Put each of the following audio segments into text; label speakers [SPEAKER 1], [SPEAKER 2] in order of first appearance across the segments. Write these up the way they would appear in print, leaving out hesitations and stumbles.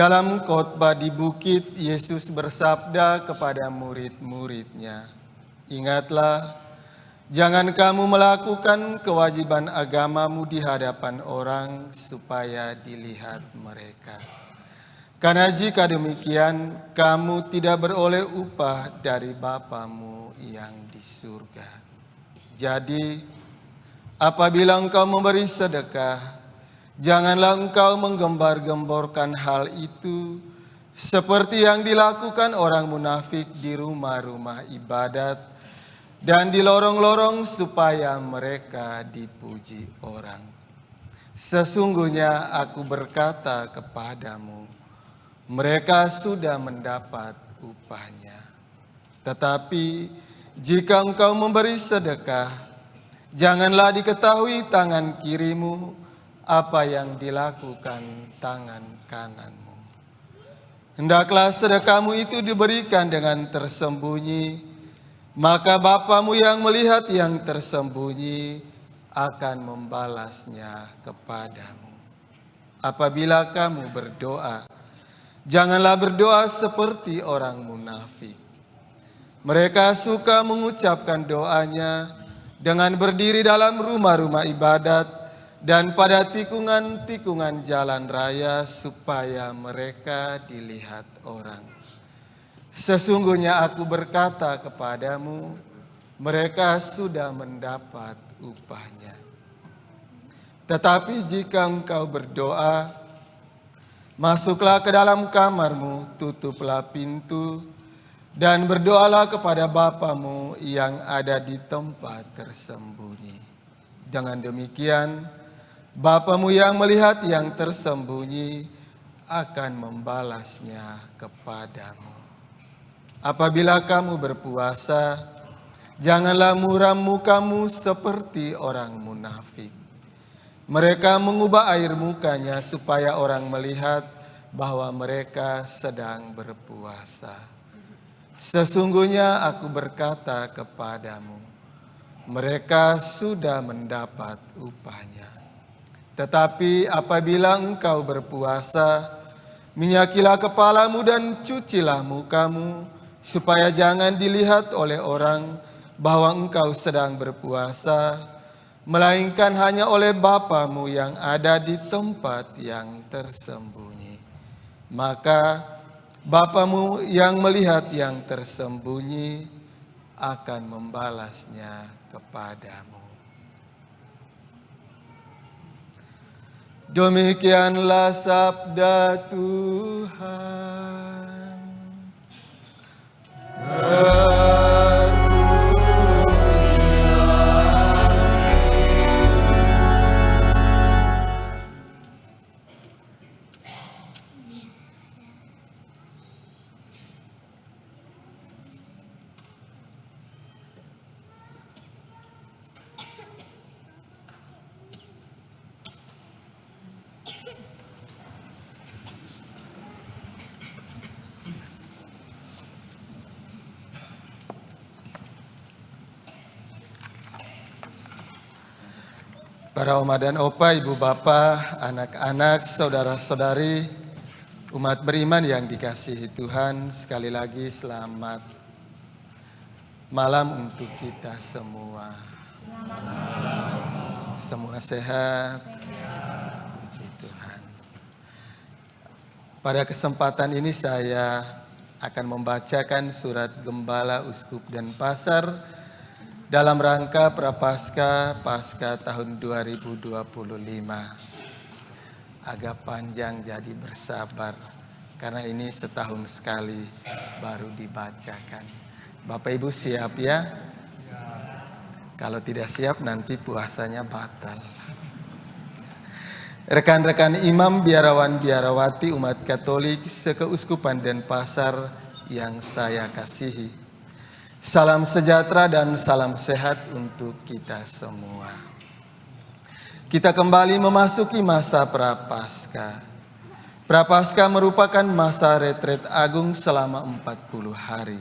[SPEAKER 1] Dalam khotbah di bukit, Yesus bersabda kepada murid-muridnya, "Ingatlah, jangan kamu melakukan kewajiban agamamu di hadapan orang supaya dilihat mereka. Karena jika demikian, kamu tidak beroleh upah dari Bapamu yang di surga. Jadi, apabila engkau memberi sedekah, janganlah engkau menggembar-gemborkan hal itu seperti yang dilakukan orang munafik di rumah-rumah ibadat dan di lorong-lorong supaya mereka dipuji orang. Sesungguhnya aku berkata kepadamu, mereka sudah mendapat upahnya. Tetapi jika engkau memberi sedekah, janganlah diketahui tangan kirimu apa yang dilakukan tangan kananmu. Hendaklah sedekahmu itu diberikan dengan tersembunyi, maka Bapamu yang melihat yang tersembunyi akan membalasnya kepadamu. Apabila kamu berdoa, janganlah berdoa seperti orang munafik. Mereka suka mengucapkan doanya dengan berdiri dalam rumah-rumah ibadat dan pada tikungan-tikungan jalan raya supaya mereka dilihat orang. Sesungguhnya aku berkata kepadamu, mereka sudah mendapat upahnya. Tetapi jika engkau berdoa, masuklah ke dalam kamarmu, tutuplah pintu, dan berdoalah kepada Bapamu yang ada di tempat tersembunyi. Dengan demikian, Bapamu yang melihat yang tersembunyi akan membalasnya kepadamu. Apabila kamu berpuasa, janganlah muram mukamu seperti orang munafik. Mereka mengubah air mukanya supaya orang melihat bahwa mereka sedang berpuasa. Sesungguhnya aku berkata kepadamu, mereka sudah mendapat upahnya. Tetapi apabila engkau berpuasa, minyakilah kepalamu dan cucilah mukamu, supaya jangan dilihat oleh orang bahwa engkau sedang berpuasa, melainkan hanya oleh Bapamu yang ada di tempat yang tersembunyi. Maka Bapamu yang melihat yang tersembunyi akan membalasnya kepadamu. Demikianlah sabda Tuhan. Para oma dan opa, ibu bapa, anak-anak, saudara-saudari, umat beriman yang dikasihi Tuhan, sekali lagi selamat malam untuk kita semua. Semua sehat, puji Tuhan. Pada kesempatan ini saya akan membacakan surat Gembala Uskup Denpasar dalam rangka Prapaskah Paskah tahun 2025. Agak panjang jadi bersabar, karena ini setahun sekali baru dibacakan. Bapak Ibu siap ya? Kalau tidak siap nanti puasanya batal. Rekan-rekan imam, biarawan, biarawati umat Katolik sekeuskupan Denpasar yang saya kasihi. Salam sejahtera dan salam sehat untuk kita semua. Kita kembali memasuki masa Prapaskah. Prapaskah merupakan masa retret agung selama 40 hari.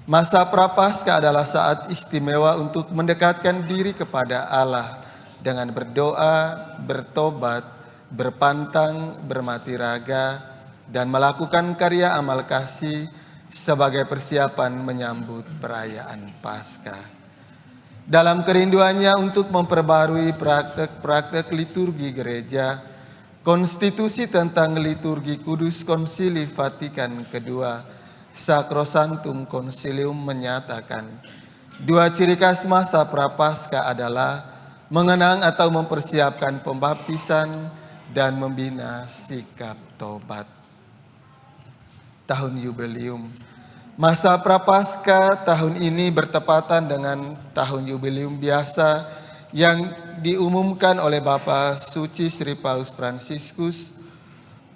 [SPEAKER 1] Masa Prapaskah adalah saat istimewa untuk mendekatkan diri kepada Allah dengan berdoa, bertobat, berpantang, bermati raga, dan melakukan karya amal kasih sebagai persiapan menyambut perayaan Paskah. Dalam kerinduannya untuk memperbarui praktek-praktek liturgi gereja, konstitusi tentang liturgi kudus Konsili Vatikan II, Sacrosanctum Concilium menyatakan, dua ciri khas masa Prapaskah adalah mengenang atau mempersiapkan pembaptisan dan membina sikap tobat. Tahun Yubileum. Masa Prapaskah tahun ini bertepatan dengan tahun Yubileum biasa yang diumumkan oleh Bapa Suci Sri Paus Fransiskus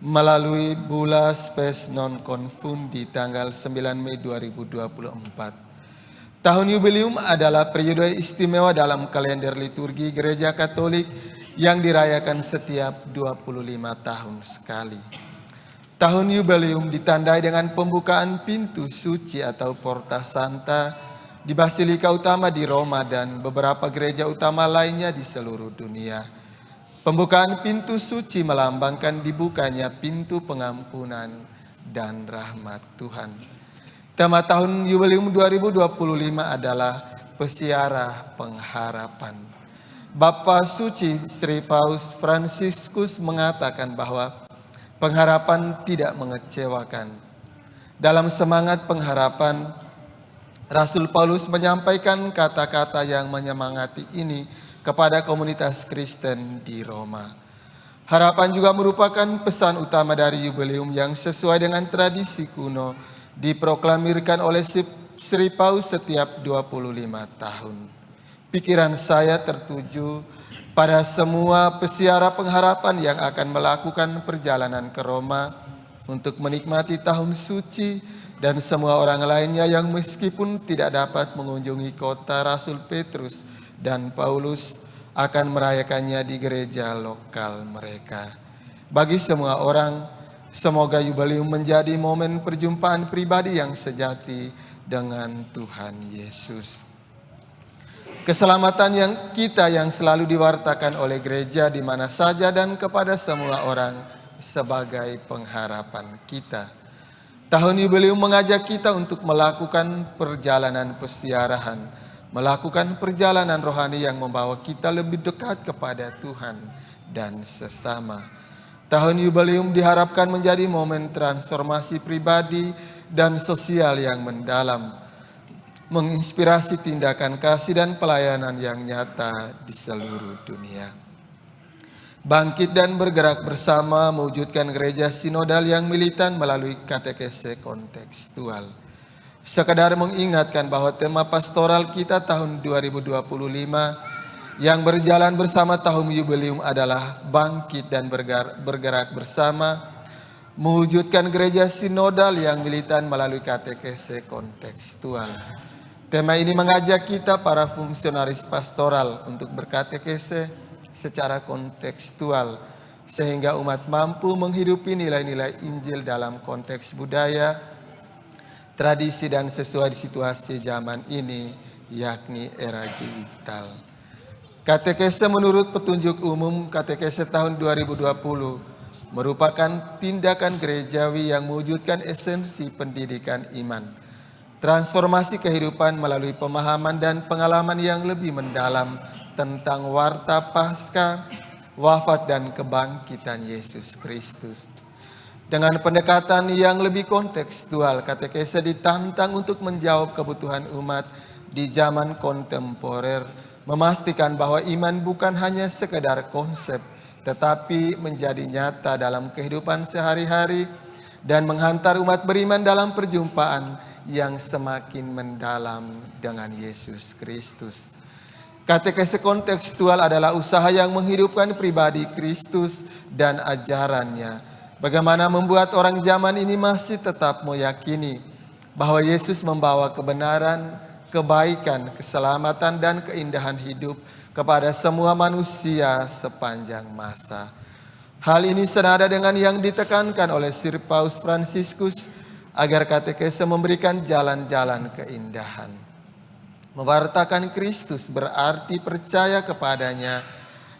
[SPEAKER 1] melalui Bulla Spes Non Confundi tanggal 9 Mei 2024. Tahun Yubileum adalah periode istimewa dalam kalender liturgi Gereja Katolik yang dirayakan setiap 25 tahun sekali. Tahun Yubileum ditandai dengan pembukaan pintu suci atau Porta Santa di Basilika Utama di Roma dan beberapa gereja utama lainnya di seluruh dunia. Pembukaan pintu suci melambangkan dibukanya pintu pengampunan dan rahmat Tuhan. Tema tahun Yubileum 2025 adalah Pesiara Pengharapan. Bapa Suci Sri Paus Fransiskus mengatakan bahwa pengharapan tidak mengecewakan. Dalam semangat pengharapan, Rasul Paulus menyampaikan kata-kata yang menyemangati ini kepada komunitas Kristen di Roma. Harapan juga merupakan pesan utama dari Yubileum yang sesuai dengan tradisi kuno diproklamirkan oleh Sri Paus setiap 25 tahun. Pikiran saya tertuju pada semua pesiara pengharapan yang akan melakukan perjalanan ke Roma untuk menikmati tahun suci dan semua orang lainnya yang meskipun tidak dapat mengunjungi kota Rasul Petrus dan Paulus akan merayakannya di gereja lokal mereka. Bagi semua orang, semoga Yubileum menjadi momen perjumpaan pribadi yang sejati dengan Tuhan Yesus. Keselamatan yang selalu diwartakan oleh gereja di mana saja dan kepada semua orang sebagai pengharapan kita. Tahun Yubileum mengajak kita untuk melakukan perjalanan pesiarahan, melakukan perjalanan rohani yang membawa kita lebih dekat kepada Tuhan dan sesama. Tahun Yubileum diharapkan menjadi momen transformasi pribadi dan sosial yang mendalam, menginspirasi tindakan kasih dan pelayanan yang nyata di seluruh dunia. Bangkit dan bergerak bersama mewujudkan gereja sinodal yang militan melalui katekese kontekstual. Sekadar mengingatkan bahwa tema pastoral kita tahun 2025 yang berjalan bersama tahun Yubileum adalah bangkit dan bergerak bersama mewujudkan gereja sinodal yang militan melalui katekese kontekstual. Tema ini mengajak kita para fungsionaris pastoral untuk berkatekese secara kontekstual sehingga umat mampu menghidupi nilai-nilai Injil dalam konteks budaya, tradisi dan sesuai situasi zaman ini, yakni era digital. Katekese menurut petunjuk umum katekese tahun 2020 merupakan tindakan gerejawi yang mewujudkan esensi pendidikan iman, transformasi kehidupan melalui pemahaman dan pengalaman yang lebih mendalam tentang warta Paskah, wafat dan kebangkitan Yesus Kristus. Dengan pendekatan yang lebih kontekstual, katekese ditantang untuk menjawab kebutuhan umat di zaman kontemporer, memastikan bahwa iman bukan hanya sekedar konsep, tetapi menjadi nyata dalam kehidupan sehari-hari dan menghantar umat beriman dalam perjumpaan yang semakin mendalam dengan Yesus Kristus. Katekese kontekstual adalah usaha yang menghidupkan pribadi Kristus dan ajarannya. Bagaimana membuat orang zaman ini masih tetap meyakini bahwa Yesus membawa kebenaran, kebaikan, keselamatan, dan keindahan hidup kepada semua manusia sepanjang masa. Hal ini senada dengan yang ditekankan oleh Sir Paus Fransiskus agar katekese memberikan jalan-jalan keindahan. Mewartakan Kristus berarti percaya kepadanya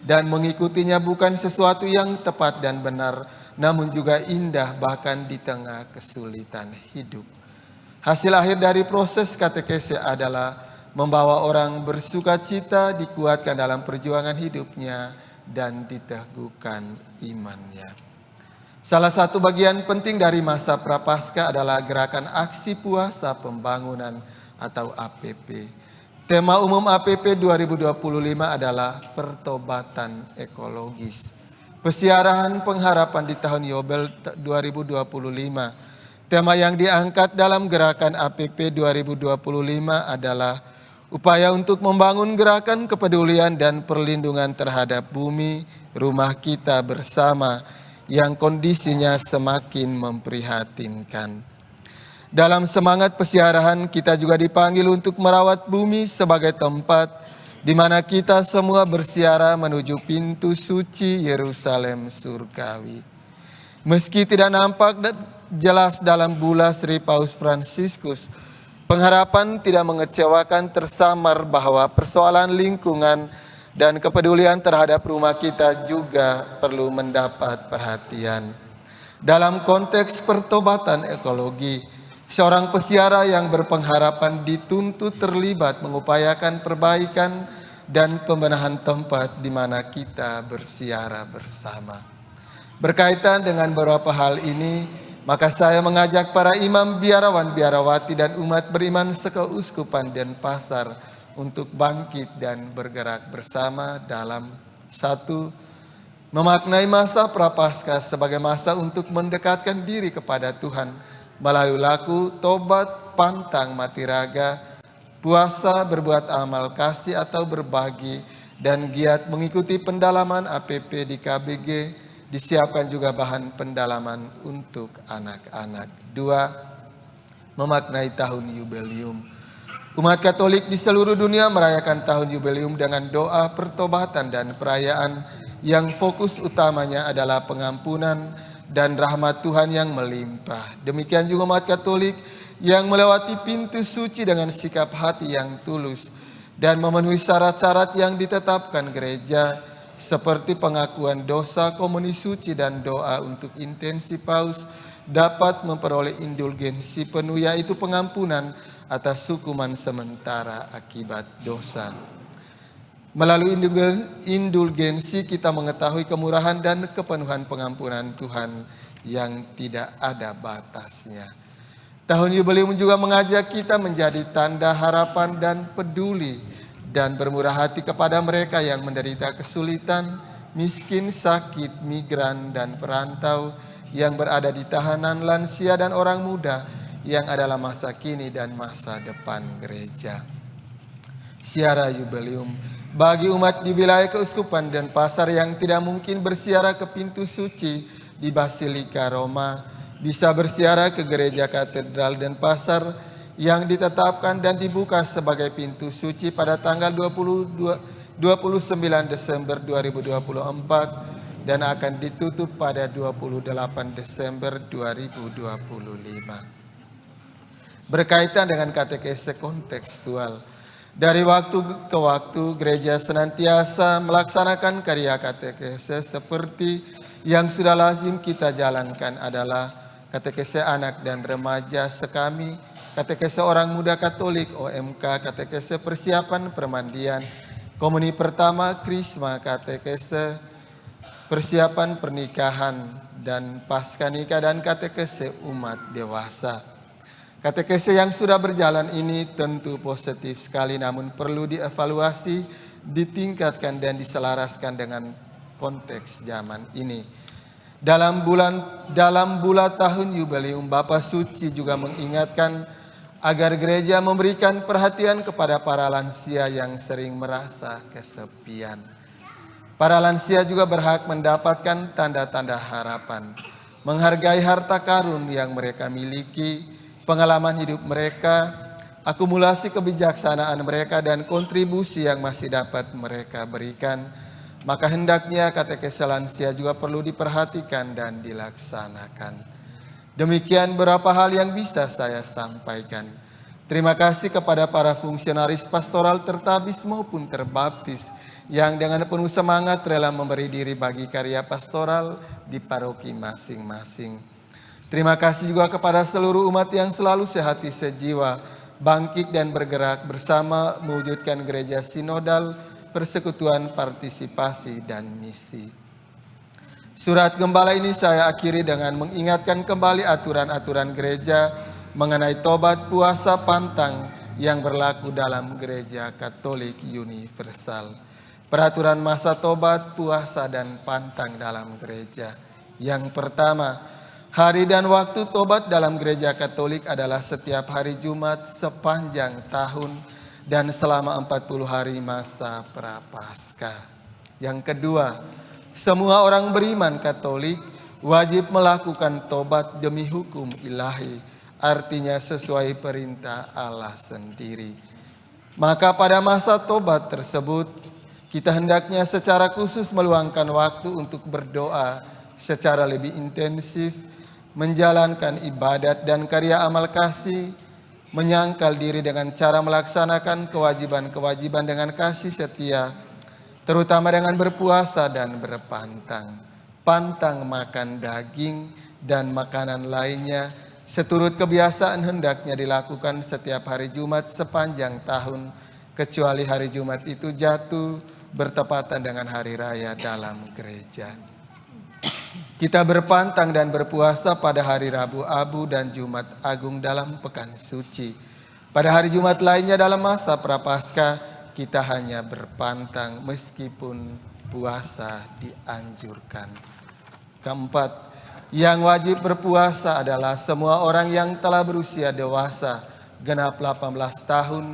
[SPEAKER 1] dan mengikutinya bukan sesuatu yang tepat dan benar, namun juga indah bahkan di tengah kesulitan hidup. Hasil akhir dari proses katekese adalah membawa orang bersuka cita, dikuatkan dalam perjuangan hidupnya, dan diteguhkan imannya. Salah satu bagian penting dari masa Prapaskah adalah gerakan aksi puasa pembangunan atau APP. Tema umum APP 2025 adalah pertobatan ekologis. Pesiarahan pengharapan di tahun Yobel 2025. Tema yang diangkat dalam gerakan APP 2025 adalah upaya untuk membangun gerakan kepedulian dan perlindungan terhadap bumi, rumah kita bersama yang kondisinya semakin memprihatinkan. Dalam semangat pesiarahan, kita juga dipanggil untuk merawat bumi sebagai tempat di mana kita semua bersiara menuju pintu suci Yerusalem surgawi. Meski tidak nampak jelas dalam bula Sri Paus Fransiskus, pengharapan tidak mengecewakan, tersamar bahwa persoalan lingkungan dan kepedulian terhadap rumah kita juga perlu mendapat perhatian. Dalam konteks pertobatan ekologi, seorang pesiara yang berpengharapan dituntut terlibat mengupayakan perbaikan dan pembenahan tempat di mana kita bersiara bersama. Berkaitan dengan beberapa hal ini, maka saya mengajak para imam, biarawan, biarawati, dan umat beriman sekeuskupan Denpasar untuk bangkit dan bergerak bersama dalam satu, memaknai masa Prapaskah sebagai masa untuk mendekatkan diri kepada Tuhan melalui laku, tobat, pantang, mati raga, puasa, berbuat amal kasih atau berbagi, dan giat mengikuti pendalaman APP di KBG. Disiapkan juga bahan pendalaman untuk anak-anak. 2. Memaknai tahun yubelium. Umat Katolik di seluruh dunia merayakan tahun yubelium dengan doa pertobatan dan perayaan yang fokus utamanya adalah pengampunan dan rahmat Tuhan yang melimpah. Demikian juga umat Katolik yang melewati pintu suci dengan sikap hati yang tulus dan memenuhi syarat-syarat yang ditetapkan gereja, seperti pengakuan dosa, komuni suci, dan doa untuk intensi paus, dapat memperoleh indulgensi penuh, yaitu pengampunan atas hukuman sementara akibat dosa. Melalui indulgensi kita mengetahui kemurahan dan kepenuhan pengampunan Tuhan yang tidak ada batasnya. Tahun Yubelium juga mengajak kita menjadi tanda harapan dan peduli dan bermurah hati kepada mereka yang menderita kesulitan, miskin, sakit, migran, dan perantau yang berada di tahanan, lansia, dan orang muda yang adalah masa kini dan masa depan gereja. Siara Yubelium bagi umat di wilayah keuskupan Denpasar yang tidak mungkin bersiara ke pintu suci di Basilika Roma, bisa bersiara ke gereja katedral Denpasar yang ditetapkan dan dibuka sebagai pintu suci pada tanggal 29 Desember 2024 dan akan ditutup pada 28 Desember 2025. Berkaitan dengan katekese kontekstual, dari waktu ke waktu gereja senantiasa melaksanakan karya katekese seperti yang sudah lazim kita jalankan adalah katekese anak dan remaja sekami, katekese orang muda Katolik OMK, katekese persiapan permandian, komuni pertama Krisma, katekese persiapan pernikahan dan pasca nikah, dan katekese umat dewasa. Katekese yang sudah berjalan ini tentu positif sekali, namun perlu dievaluasi, ditingkatkan, dan diselaraskan dengan konteks zaman ini. Dalam bulan tahun Yubelium, Bapa Suci juga mengingatkan agar gereja memberikan perhatian kepada para lansia yang sering merasa kesepian. Para lansia juga berhak mendapatkan tanda-tanda harapan, menghargai harta karun yang mereka miliki, pengalaman hidup mereka, akumulasi kebijaksanaan mereka, dan kontribusi yang masih dapat mereka berikan. Maka hendaknya katekese lansia juga perlu diperhatikan dan dilaksanakan. Demikian beberapa hal yang bisa saya sampaikan. Terima kasih kepada para fungsionaris pastoral tertabis maupun terbaptis yang dengan penuh semangat rela memberi diri bagi karya pastoral di paroki masing-masing. Terima kasih juga kepada seluruh umat yang selalu sehati sejiwa, bangkit dan bergerak bersama mewujudkan gereja sinodal, persekutuan, partisipasi, dan misi. Surat gembala ini saya akhiri dengan mengingatkan kembali aturan-aturan gereja mengenai tobat, puasa, pantang yang berlaku dalam gereja Katolik universal. Peraturan masa tobat, puasa, dan pantang dalam gereja. Yang pertama, hari dan waktu tobat dalam gereja Katolik adalah setiap hari Jumat sepanjang tahun dan selama 40 hari masa Prapaskah. Yang kedua, semua orang beriman Katolik wajib melakukan tobat demi hukum ilahi, artinya sesuai perintah Allah sendiri. Maka pada masa tobat tersebut, kita hendaknya secara khusus meluangkan waktu untuk berdoa secara lebih intensif, menjalankan ibadat dan karya amal kasih, menyangkal diri dengan cara melaksanakan kewajiban-kewajiban dengan kasih setia, terutama dengan berpuasa dan berpantang. Pantang makan daging dan makanan lainnya seturut kebiasaan hendaknya dilakukan setiap hari Jumat sepanjang tahun, kecuali hari Jumat itu jatuh bertepatan dengan hari raya dalam gereja. Kita berpantang dan berpuasa pada hari Rabu Abu dan Jumat Agung dalam pekan suci. Pada hari Jumat lainnya dalam masa Prapaskah, kita hanya berpantang meskipun puasa dianjurkan. Keempat, yang wajib berpuasa adalah semua orang yang telah berusia dewasa, genap 18 tahun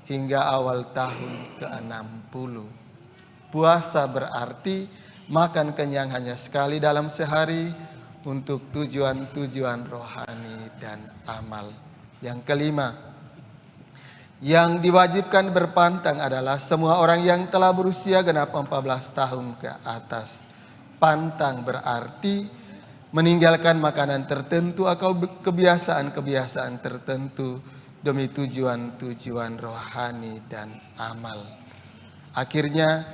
[SPEAKER 1] hingga awal tahun ke-60. Puasa berarti makan kenyang hanya sekali dalam sehari untuk tujuan-tujuan rohani dan amal. Yang kelima, yang diwajibkan berpantang adalah semua orang yang telah berusia genap 14 tahun ke atas. Pantang berarti meninggalkan makanan tertentu atau kebiasaan-kebiasaan tertentu demi tujuan-tujuan rohani dan amal. Akhirnya,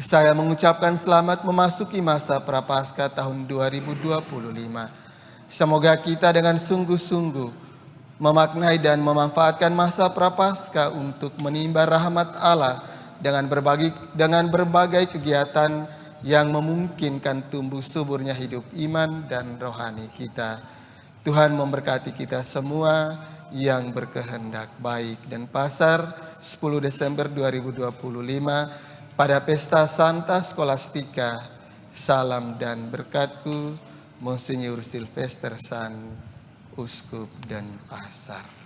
[SPEAKER 1] saya mengucapkan selamat memasuki masa Prapaskah tahun 2025. Semoga kita dengan sungguh-sungguh memaknai dan memanfaatkan masa Prapaskah untuk menimba rahmat Allah dengan berbagai kegiatan yang memungkinkan tumbuh suburnya hidup iman dan rohani kita. Tuhan memberkati kita semua yang berkehendak baik. Dan Pasar 10 Desember 2025 pada pesta Santa Scholastica, salam dan berkatku, Monsinyur Sylvester San, Uskup dan Pasar.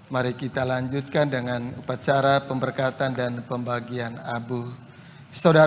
[SPEAKER 1] Mari kita lanjutkan dengan upacara pemberkatan dan pembagian abu. Saudara